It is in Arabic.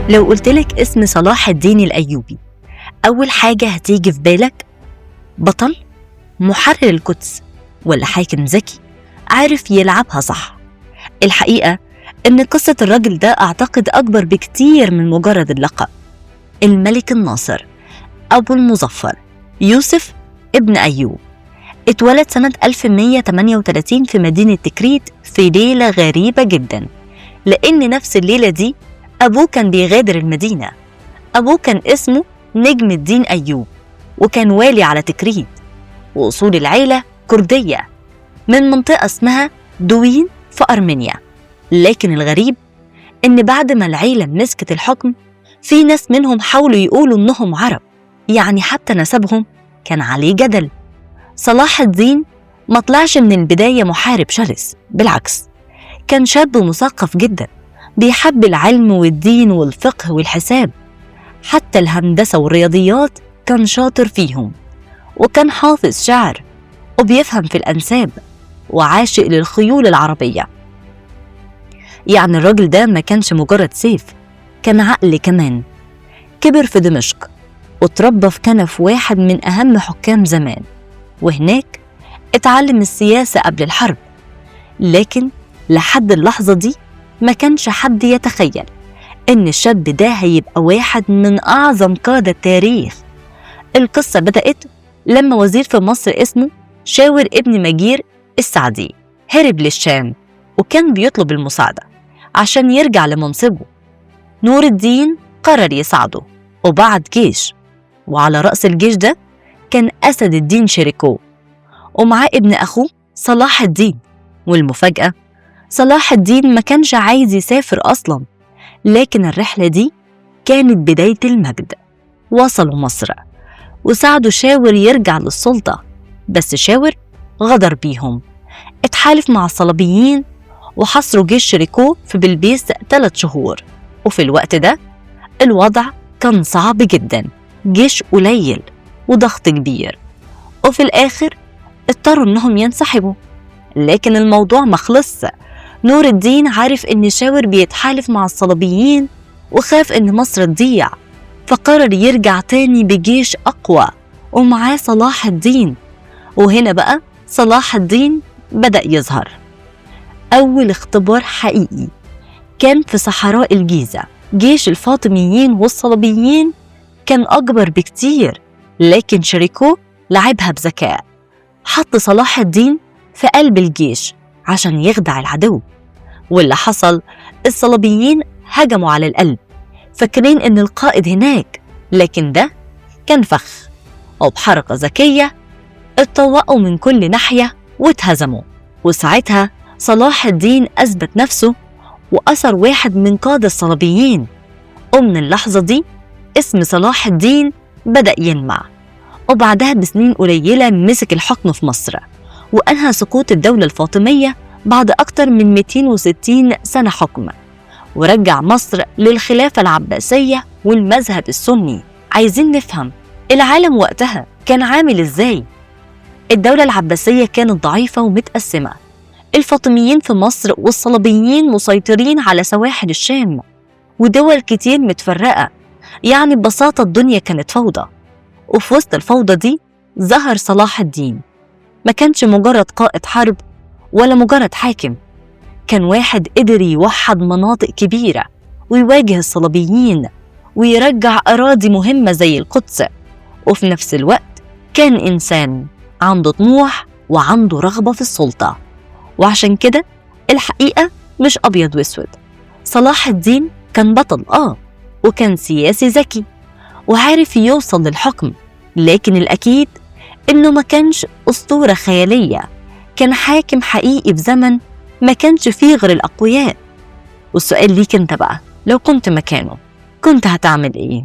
لو قلتلك اسم صلاح الدين الأيوبي، أول حاجة هتيجي في بالك بطل، محرر القدس، ولا حاكم ذكي عارف يلعبها صح؟ الحقيقة إن قصة الراجل ده أعتقد أكبر بكتير من مجرد اللقب. الملك الناصر أبو المظفر يوسف ابن أيوب اتولد سنة 1138 في مدينة تكريت في ليلة غريبة جدا، لأن نفس الليلة دي أبوه كان بيغادر المدينة. أبوه كان اسمه نجم الدين أيوب، وكان والي على تكريت، وأصول العيلة كردية من منطقة اسمها دوين في أرمينيا. لكن الغريب إن بعد ما العيلة مسكت الحكم، في ناس منهم حاولوا يقولوا إنهم عرب، يعني حتى نسبهم كان عليه جدل. صلاح الدين ما طلعش من البداية محارب شرس، بالعكس كان شاب مثقف جدا، بيحب العلم والدين والفقه والحساب، حتى الهندسة والرياضيات كان شاطر فيهم، وكان حافظ شعر وبيفهم في الأنساب وعاشق للخيول العربية. يعني الراجل ده ما كانش مجرد سيف، كان عقل كمان. كبر في دمشق وتربى في كنف واحد من أهم حكام زمان، وهناك اتعلم السياسة قبل الحرب. لكن لحد اللحظة دي ما كانش حد يتخيل إن الشاب ده هيبقى واحد من أعظم قادة التاريخ. القصة بدأت لما وزير في مصر اسمه شاور ابن مجير السعدي هرب للشام، وكان بيطلب المساعدة عشان يرجع لمنصبه. نور الدين قرر يساعده وبعت جيش، وعلى رأس الجيش ده كان أسد الدين شيركو، ومعاه ابن أخوه صلاح الدين. والمفاجأة صلاح الدين ما كانش عايز يسافر أصلا، لكن الرحلة دي كانت بداية المجد. وصلوا مصر وساعدوا شاور يرجع للسلطة، بس شاور غدر بيهم، اتحالف مع الصليبيين وحصروا جيش شيركو في بلبيس 3 شهور. وفي الوقت ده الوضع كان صعب جدا، جيش قليل وضغط كبير، وفي الآخر اضطروا انهم ينسحبوا. لكن الموضوع ما خلصش. نور الدين عارف ان شاور بيتحالف مع الصليبيين وخاف ان مصر تضيع، فقرر يرجع تاني بجيش أقوى ومعاه صلاح الدين. وهنا بقى صلاح الدين بدأ يظهر. أول اختبار حقيقي كان في صحراء الجيزة. جيش الفاطميين والصليبيين كان أكبر بكتير، لكن شيركو لعبها بذكاء، حط صلاح الدين في قلب الجيش عشان يخدع العدو. واللي حصل، الصليبيين هجموا على القلب فاكرين إن القائد هناك، لكن ده كان فخ، وبحركة ذكية اتطوقوا من كل ناحية واتهزموا. وساعتها صلاح الدين أثبت نفسه وأثر واحد من قادة الصليبيين، ومن اللحظة دي اسم صلاح الدين بدأ يلمع. وبعدها بسنين قليلة مسك الحكم في مصر، وأنهى سقوط الدولة الفاطمية بعد أكتر من 260 سنة حكم، ورجع مصر للخلافة العباسية والمذهب السني. عايزين نفهم العالم وقتها كان عامل إزاي. الدولة العباسية كانت ضعيفة ومتقسمة، الفاطميين في مصر والصليبيين مسيطرين على سواحل الشام، ودول كتير متفرقة. يعني ببساطة الدنيا كانت فوضى. وفي وسط الفوضى دي ظهر صلاح الدين. ما كانش مجرد قائد حرب ولا مجرد حاكم، كان واحد قدر يوحد مناطق كبيرة ويواجه الصليبيين ويرجع أراضي مهمة زي القدس. وفي نفس الوقت كان إنسان عنده طموح وعنده رغبة في السلطة. وعشان كده الحقيقة مش أبيض واسود. صلاح الدين كان بطل وكان سياسي ذكي وعارف يوصل للحكم، لكن الأكيد إنه ما كانش أسطورة خيالية، كان حاكم حقيقي في زمن ما كانش فيه غير الأقوياء. والسؤال ليك انت بقى، لو كنت مكانه كنت هتعمل ايه؟